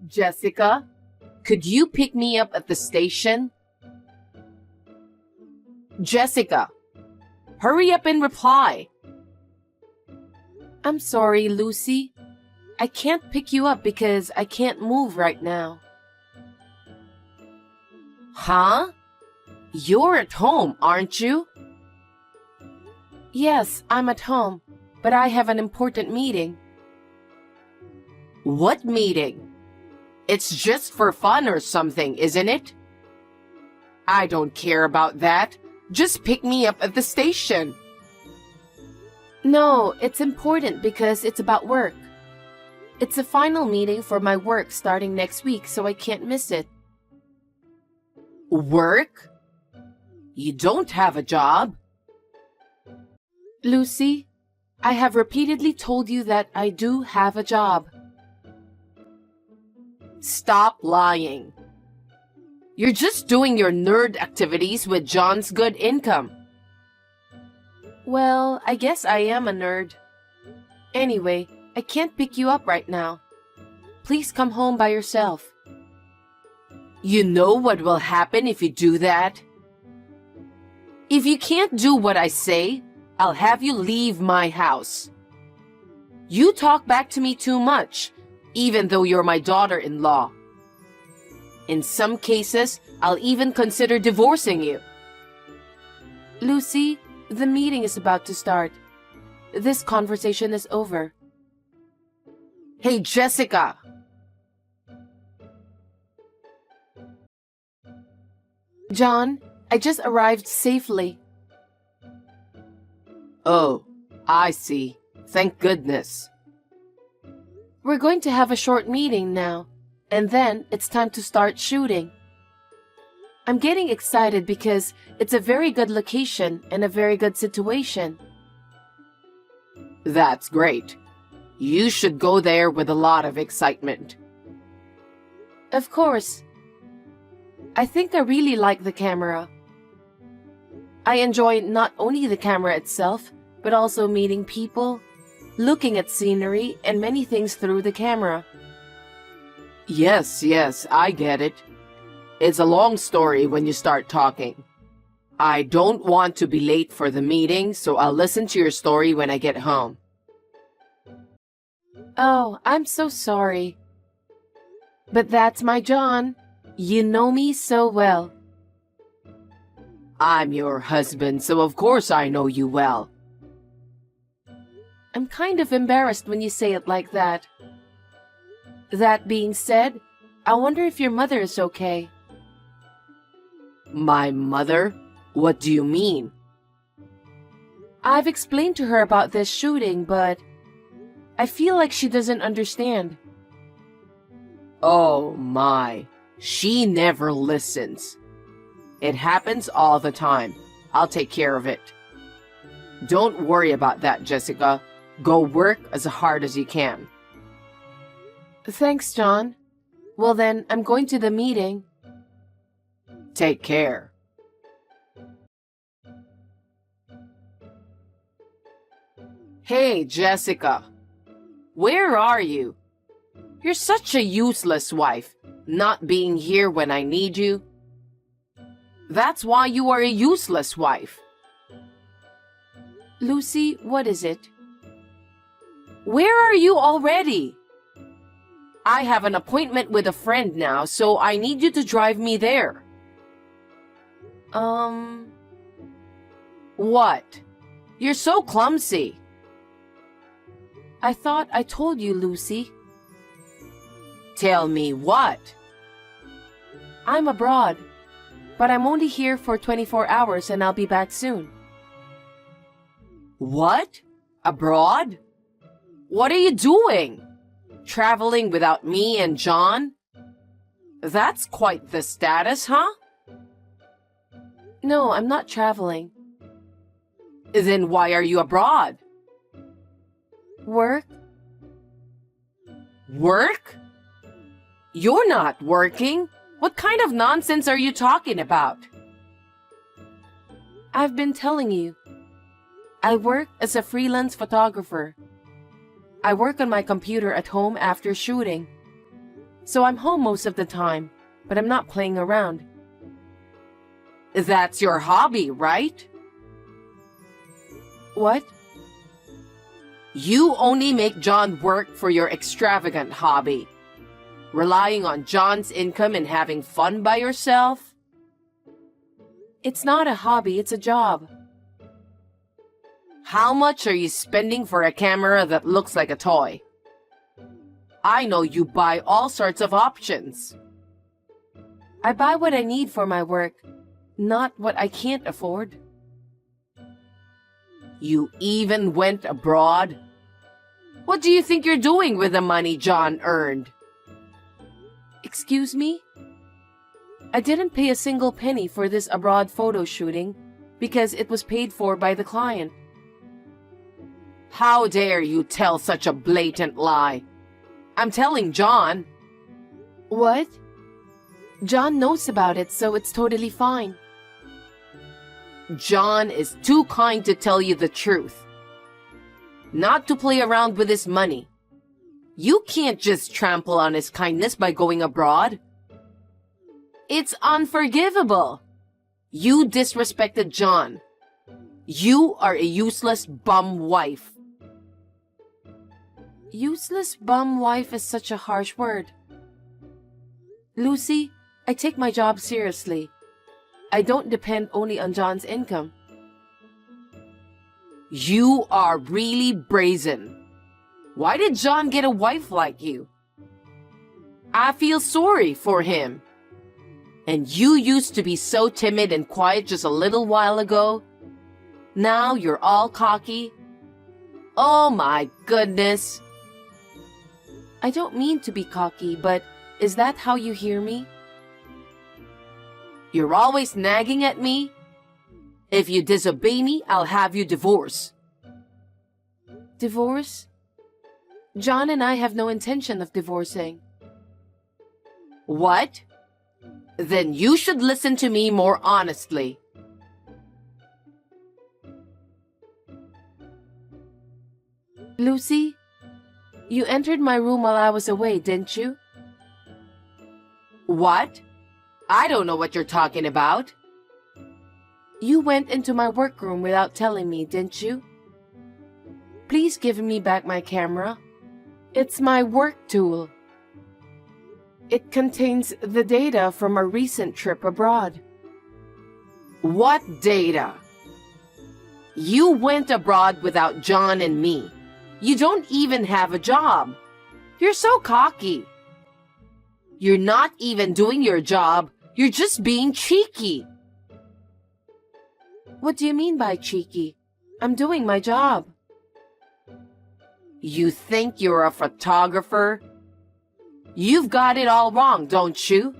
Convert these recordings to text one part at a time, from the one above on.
Jessica, could you pick me up at the station? Jessica, hurry up and reply. I'm sorry, Lucy. I can't pick you up because I can't move right now. Huh? You're at home, aren't you? Yes, I'm at home, but I have an important meeting. What meeting? It's just for fun or something, isn't it? I don't care about that. Just pick me up at the station. No, it's important because it's about work. It's a final meeting for my work starting next week, so I can't miss it. Work? You don't have a job? Lucy, I have repeatedly told you that I do have a job. Stop lying. You're just doing your nerd activities with John's good income. Well, I guess I am a nerd. Anyway, I can't pick you up right now. Please come home by yourself. You know what will happen if you do that? If you can't do what I say, I'll have you leave my house. You talk back to me too much, even though you're my daughter-in-law. In some cases, I'll even consider divorcing you. Lucy, the meeting is about to start. This conversation is over. Hey, Jessica! John, I just arrived safely. Oh, I see. Thank goodness. We're going to have a short meeting now, and then it's time to start shooting. I'm getting excited because it's a very good location and a very good situation. That's great. You should go there with a lot of excitement. Of course. I think I really like the camera. I enjoy not only the camera itself, but also meeting people, looking at scenery, and many things through the camera. Yes, I get it. It's a long story when you start talking. I don't want to be late for the meeting, so I'll listen to your story when I get home. Oh, I'm so sorry. But that's my John. You know me so well. I'm your husband, so of course I know you well. I'm kind of embarrassed when you say it like that. That being said, I wonder if your mother is okay. My mother? What do you mean? I've explained to her about this shooting, but I feel like she doesn't understand. Oh my, she never listens. It happens all the time. I'll take care of it. Don't worry about that, Jessica. Go work as hard as you can. Thanks, John. Well then, I'm going to the meeting. Take care. Hey, Jessica. Where are you? You're such a useless wife, not being here when I need you. That's why you are a useless wife. Lucy, what is it? Where are you already? I have an appointment with a friend now, so I need you to drive me there. What? You're so clumsy. I thought I told you, Lucy. Tell me what? I'm abroad, but I'm only here for 24 hours and I'll be back soon. What? Abroad? What are you doing? Traveling without me and John? That's quite the status, huh? No, I'm not traveling. Then why are you abroad? Work. Work? You're not working. What kind of nonsense are you talking about? I've been telling you. I work as a freelance photographer. I work on my computer at home after shooting. so I'm home most of the time, but I'm not playing around. That's your hobby, right? What? You only make John work for your extravagant hobby. Relying on John's income and having fun by yourself? It's not a hobby, it's a job. How much are you spending for a camera that looks like a toy? I know you buy all sorts of options. I buy what I need for my work, not what I can't afford. You even went abroad? What do you think you're doing with the money John earned? Excuse me? I didn't pay a single penny for this abroad photo shooting because it was paid for by the client. How dare you tell such a blatant lie? I'm telling John. What? John knows about it, so it's totally fine. John is too kind to tell you the truth. Not to play around with his money. You can't just trample on his kindness by going abroad. It's unforgivable. You disrespected John. You are a useless bum wife. Useless bum wife is such a harsh word. Lucy, I take my job seriously. I don't depend only on John's income. You are really brazen. Why did John get a wife like you? I feel sorry for him. And you used to be so timid and quiet just a little while ago. Now you're all cocky. Oh my goodness. I don't mean to be cocky, but is that how you hear me? You're always nagging at me. If you disobey me, I'll have you divorced. Divorce? John and I have no intention of divorcing. What? Then you should listen to me more honestly. Lucy, you entered my room while I was away, didn't you? What? I don't know what you're talking about. You went into my workroom without telling me, didn't you? Please give me back my camera. It's my work tool. It contains the data from a recent trip abroad. What data? You went abroad without John and me. You don't even have a job. You're so cocky. You're not even doing your job. You're just being cheeky. What do you mean by cheeky? I'm doing my job. You think you're a photographer? You've got it all wrong, don't you?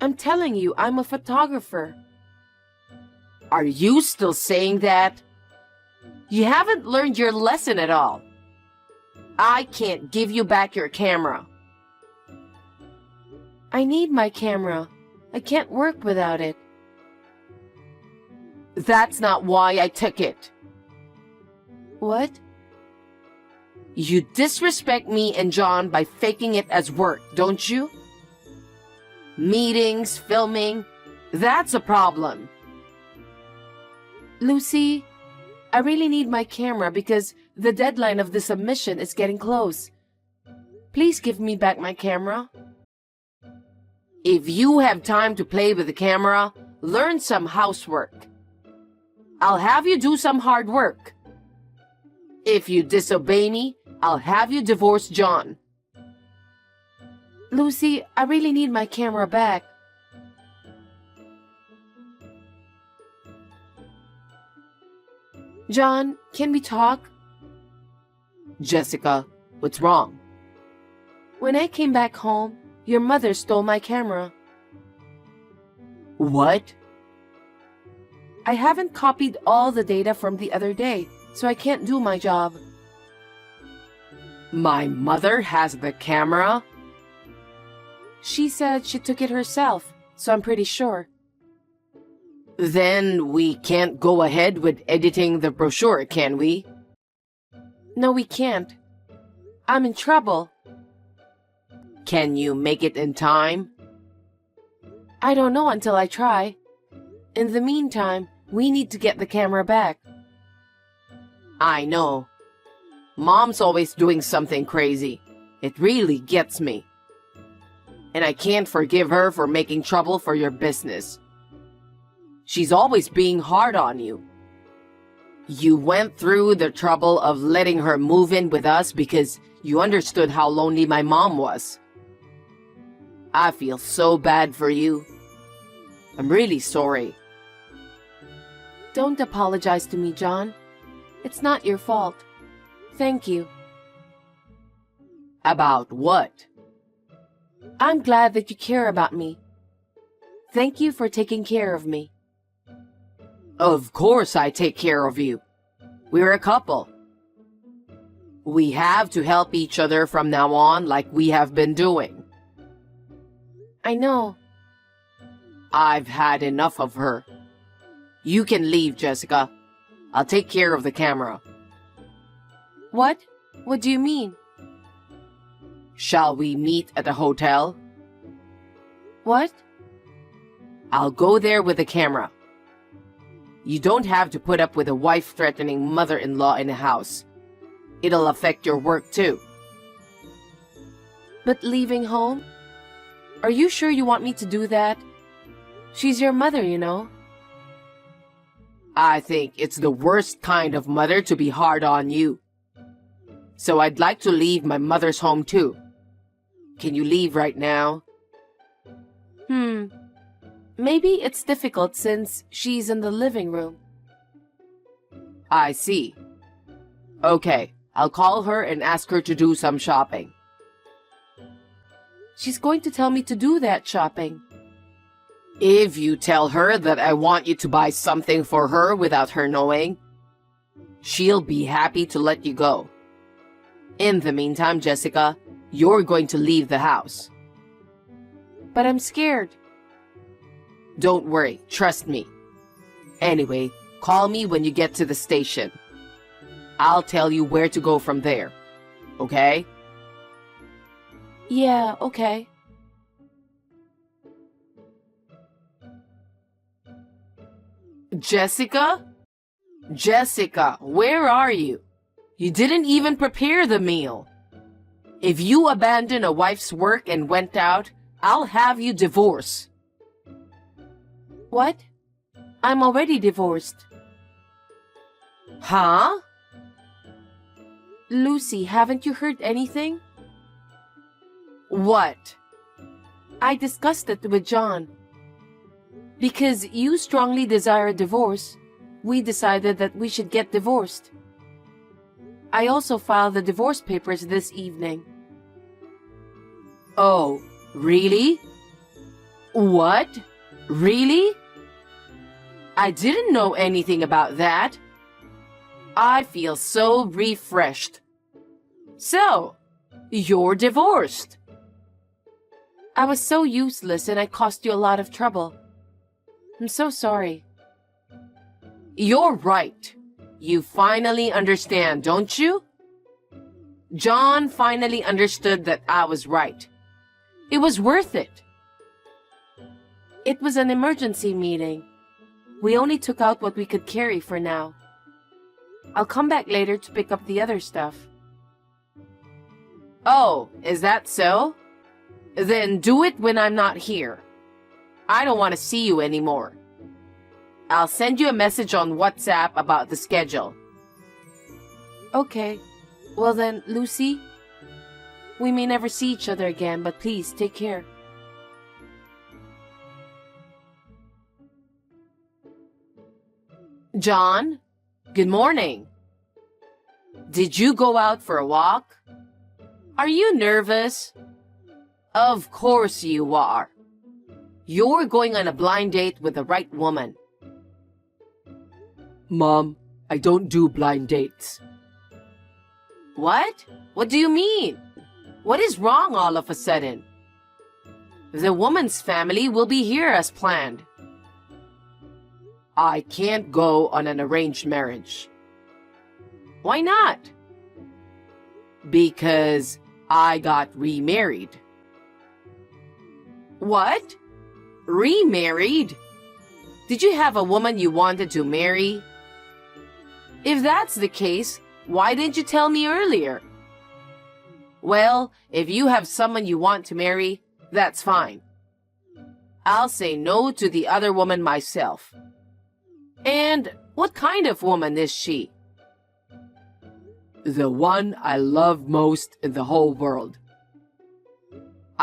I'm telling you, I'm a photographer. Are you still saying that? You haven't learned your lesson at all. I can't give you back your camera. I need my camera. I can't work without it. That's not why I took it. What? You disrespect me and John by faking it as work, don't you? Meetings, filming, that's a problem. Lucy, I really need my camera because the deadline of the submission is getting close. Please give me back my camera. If you have time to play with the camera, learn some housework. I'll have you do some hard work. If you disobey me, I'll have you divorce John. Lucy, I really need my camera back. John, can we talk? Jessica, what's wrong? When I came back home, your mother stole my camera. What? I haven't copied all the data from the other day, so I can't do my job. My mother has the camera? She said she took it herself, so I'm pretty sure. Then we can't go ahead with editing the brochure, can we? No, we can't. I'm in trouble. Can you make it in time? I don't know until I try. In the meantime, we need to get the camera back. I know. Mom's always doing something crazy. It really gets me. And I can't forgive her for making trouble for your business. She's always being hard on you. You went through the trouble of letting her move in with us because you understood how lonely my mom was. I feel so bad for you. I'm really sorry. Don't apologize to me, John. It's not your fault. Thank you. About what? I'm glad that you care about me. Thank you for taking care of me. Of course I take care of you. We're a couple. We have to help each other from now on like we have been doing. I know. I've had enough of her. You can leave, Jessica. I'll take care of the camera. What? What do you mean? Shall we meet at a hotel? What? I'll go there with the camera. You don't have to put up with a wife-threatening mother-in-law in the house. It'll affect your work too. But leaving home? Are you sure you want me to do that? She's your mother, you know. I think it's the worst kind of mother to be hard on you. So I'd like to leave my mother's home too. Can you leave right now? Maybe it's difficult since she's in the living room. I see. Okay, I'll call her and ask her to do some shopping. She's going to tell me to do that shopping. If you tell her that I want you to buy something for her without her knowing, she'll be happy to let you go. In the meantime, Jessica, you're going to leave the house. But I'm scared. Don't worry, trust me. Anyway, call me when you get to the station. I'll tell you where to go from there. Okay? Yeah, okay. Jessica? Jessica, where are you? You didn't even prepare the meal. If you abandon a wife's work and went out, I'll have you divorced. What? I'm already divorced. Huh? Lucy, haven't you heard anything? What? I discussed it with John. Because you strongly desire a divorce, we decided that we should get divorced. I also filed the divorce papers this evening. Oh, really? What? Really? I didn't know anything about that. I feel so refreshed. So, you're divorced. I was so useless and I caused you a lot of trouble. I'm so sorry. You're right. You finally understand, don't you? John finally understood that I was right. It was worth it. It was an emergency meeting. We only took out what we could carry for now. I'll come back later to pick up the other stuff. Oh, is that so? Then do it when I'm not here. I don't want to see you anymore. I'll send you a message on WhatsApp about the schedule. Okay. Well then, Lucy, we may never see each other again, but please take care. John, good morning. Did you go out for a walk? Are you nervous? Of course you are. You're going on a blind date with the right woman. Mom, I don't do blind dates. What? What do you mean? What is wrong all of a sudden? The woman's family will be here as planned. I can't go on an arranged marriage. Why not? Because I got remarried. What? Remarried? Did you have a woman you wanted to marry? If that's the case, why didn't you tell me earlier? Well, if you have someone you want to marry, that's fine. I'll say no to the other woman myself. And what kind of woman is she? The one I love most in the whole world.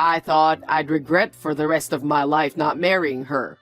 I thought I'd regret for the rest of my life not marrying her.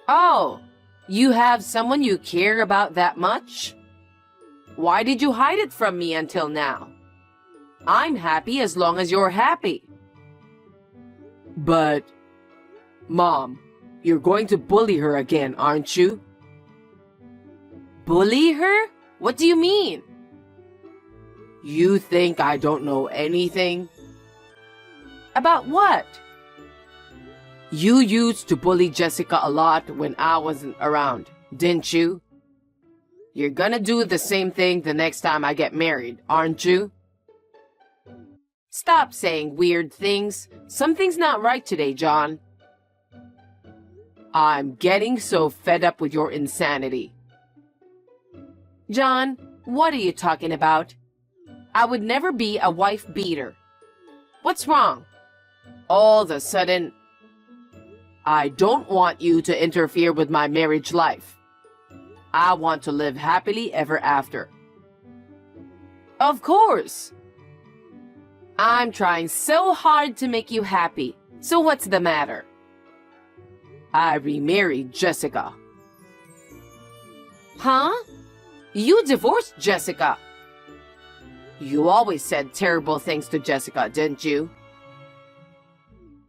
Oh, you have someone you care about that much? Why did you hide it from me until now? I'm happy as long as you're happy. But, Mom, you're going to bully her again, aren't you? Bully her? What do you mean? You think I don't know anything? About what? You used to bully Jessica a lot when I wasn't around, didn't you? You're gonna do the same thing the next time I get married, aren't you? Stop saying weird things. Something's not right today, John. I'm getting so fed up with your insanity. John, what are you talking about? I would never be a wife beater. What's wrong? All of a sudden, I don't want you to interfere with my marriage life. I want to live happily ever after. Of course. I'm trying so hard to make you happy. So what's the matter? I remarried Jessica. Huh? You divorced Jessica. You always said terrible things to Jessica, didn't you?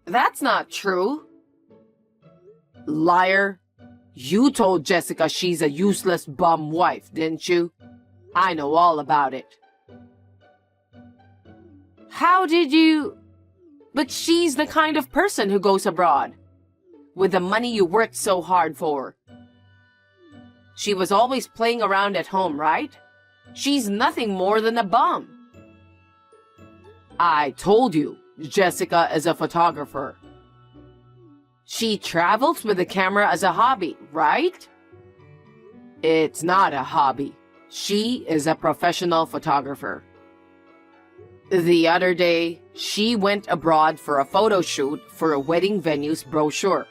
That's not true. Liar. You told Jessica she's a useless bum wife, didn't you? I know all about it. How did you... But she's the kind of person who goes abroad with the money you worked so hard for. She was always playing around at home, right? She's nothing more than a bum. I told you, Jessica is a photographer. She travels with the camera as a hobby, right? It's not a hobby. She is a professional photographer. The other day, she went abroad for a photo shoot for a wedding venue's brochure.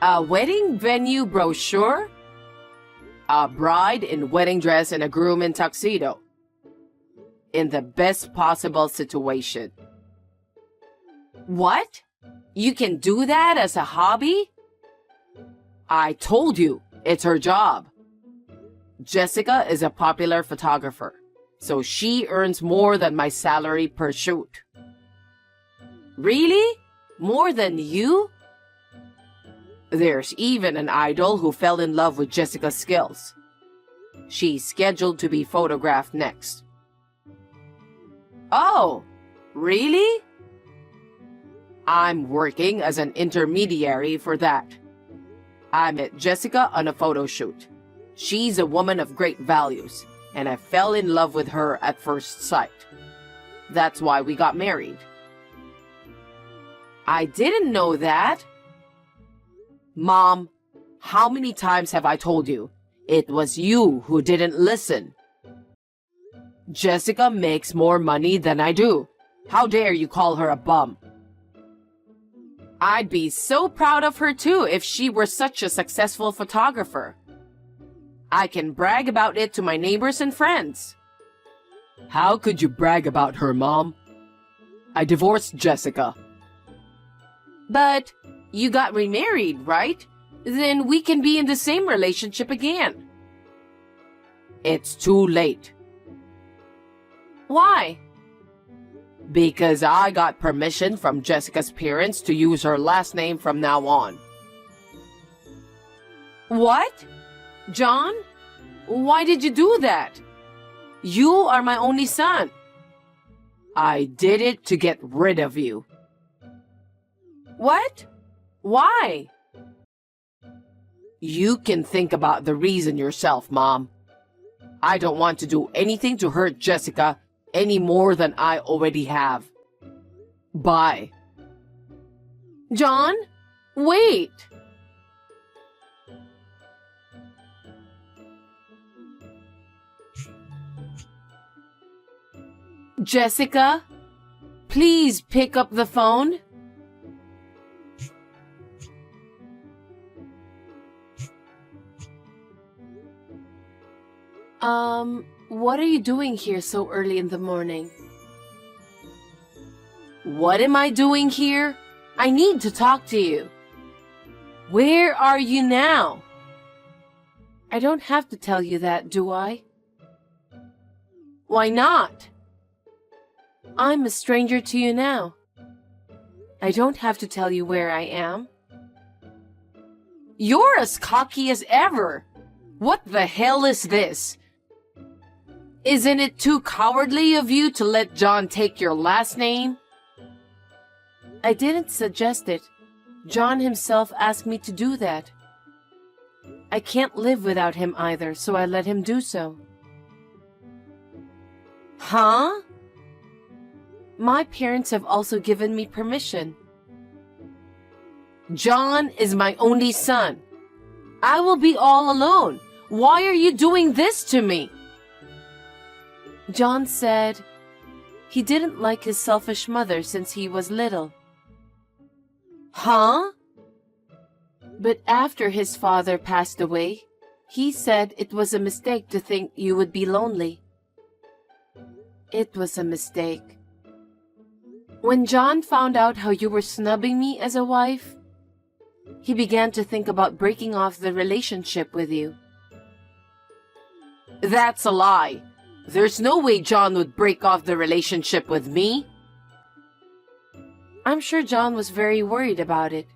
A wedding venue brochure? A bride in wedding dress and a groom in tuxedo. In the best possible situation. What? You can do that as a hobby? I told you, it's her job. Jessica is a popular photographer, so she earns more than my salary per shoot. Really? More than you? There's even an idol who fell in love with Jessica's skills. She's scheduled to be photographed next. Oh, really? I'm working as an intermediary for that. I met Jessica on a photo shoot. She's a woman of great values, and I fell in love with her at first sight. That's why we got married. I didn't know that. Mom, how many times have I told you? It was you who didn't listen. Jessica makes more money than I do. How dare you call her a bum? I'd be so proud of her too if she were such a successful photographer. I can brag about it to my neighbors and friends. How could you brag about her, Mom? I divorced Jessica. But you got remarried, right? Then we can be in the same relationship again. It's too late. Why? Because I got permission from Jessica's parents to use her last name from now on. What? John? Why did you do that? You are my only son. I did it to get rid of you. What? Why? You can think about the reason yourself, Mom. I don't want to do anything to hurt Jessica any more than I already have. Bye. John, wait! Jessica, please pick up the phone. What are you doing here so early in the morning? What am I doing here? I need to talk to you. Where are you now? I don't have to tell you that, do I? Why not? I'm a stranger to you now. I don't have to tell you where I am. You're as cocky as ever. What the hell is this? Isn't it too cowardly of you to let John take your last name? I didn't suggest it. John himself asked me to do that. I can't live without him either, so I let him do so. Huh? My parents have also given me permission. John is my only son. I will be all alone. Why are you doing this to me? John said he didn't like his selfish mother since he was little. Huh? But after his father passed away, he said it was a mistake to think you would be lonely. It was a mistake. When John found out how you were snubbing me as a wife, he began to think about breaking off the relationship with you. That's a lie. There's no way John would break off the relationship with me. I'm sure John was very worried about it.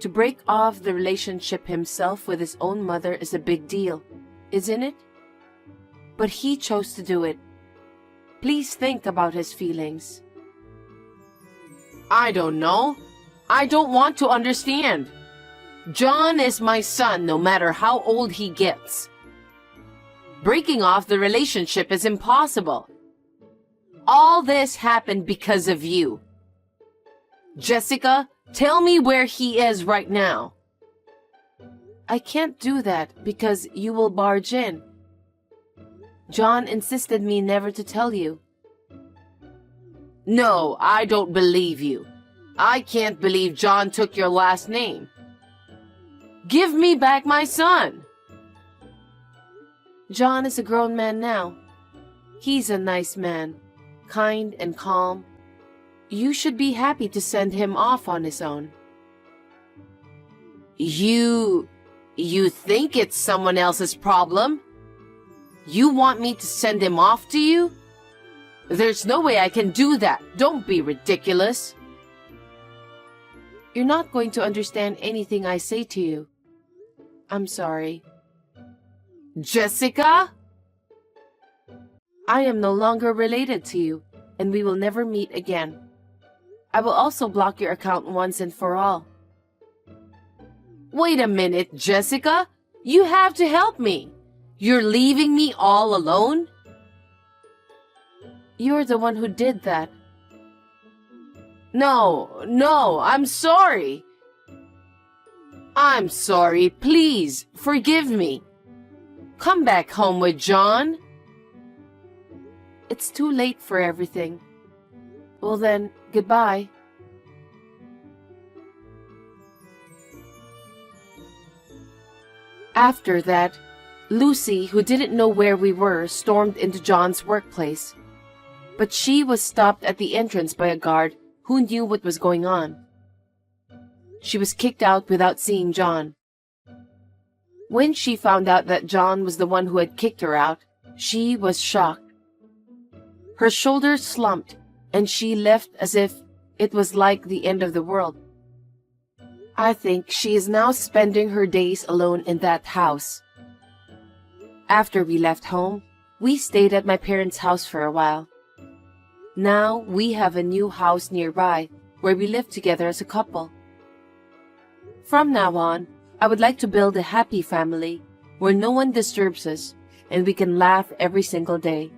To break off the relationship himself with his own mother is a big deal, isn't it? But he chose to do it. Please think about his feelings. I don't know. I don't want to understand. John is my son no matter how old he gets. Breaking off the relationship is impossible. All this happened because of you. Jessica, tell me where he is right now. I can't do that because you will barge in. John insisted me never to tell you. No, I don't believe you. I can't believe John took your last name. Give me back my son. John is a grown man now. He's a nice man, kind and calm. You should be happy to send him off on his own. You think it's someone else's problem? You want me to send him off to you? There's no way I can do that. Don't be ridiculous. You're not going to understand anything I say to you. I'm sorry. Jessica? I am no longer related to you, and we will never meet again. I will also block your account once and for all. Wait a minute, Jessica. You have to help me. You're leaving me all alone? You're the one who did that. No, I'm sorry. I'm sorry. Please, forgive me. Come back home with John. It's too late for everything. Well then, goodbye. After that, Lucy, who didn't know where we were, stormed into John's workplace. But she was stopped at the entrance by a guard who knew what was going on. She was kicked out without seeing John. When she found out that John was the one who had kicked her out, she was shocked. Her shoulders slumped, and she left as if it was like the end of the world. I think she is now spending her days alone in that house. After we left home, we stayed at my parents' house for a while. Now we have a new house nearby where we live together as a couple. From now on, I would like to build a happy family where no one disturbs us and we can laugh every single day.